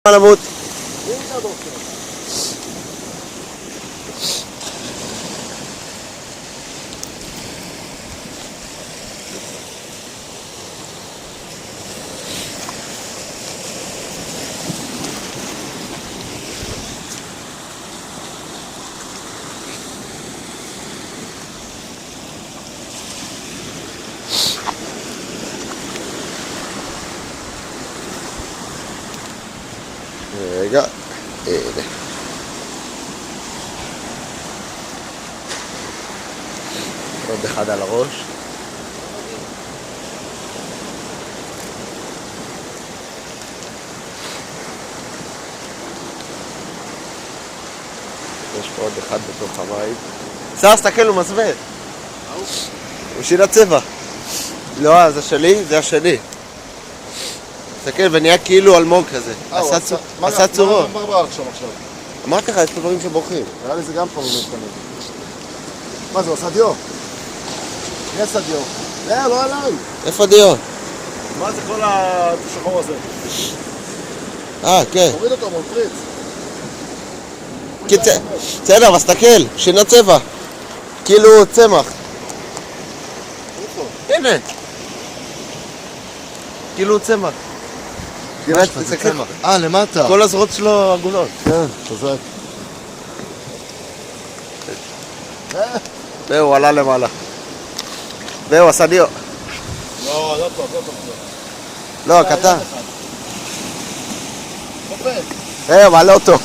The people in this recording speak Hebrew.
למות. רגע, הנה. עוד אחד על הראש. יש פה עוד אחד בתוך המים. סער, תסתכל, הוא מסווה. הוא שינה צבע. לא, זה שלי, זה השני. תסתכל, ונהיה כאילו אלמוג כזה. עשה צורות. מה ברח שם עכשיו? אמרתי לך, יש פה דברים שבורחים. נראה לי זה גם פעם מבחנים. מה זה, הוא עשה דיו? מי עשה דיו? לא עליי. איפה דיו? מה זה כל השחור הזה? כן. תוריד אותו מול פריץ. בסדר, אבל תסתכל, שינה צבע. כאילו צמח. הנה. כאילו צמח. זה צמח. למטה. כל הזרועות שלו עגולות. כן, חזק. זהו, הוא עלה למעלה. זהו, עשה דיו. לא טוב. לא, הקטן. חופש. מעלה אותו.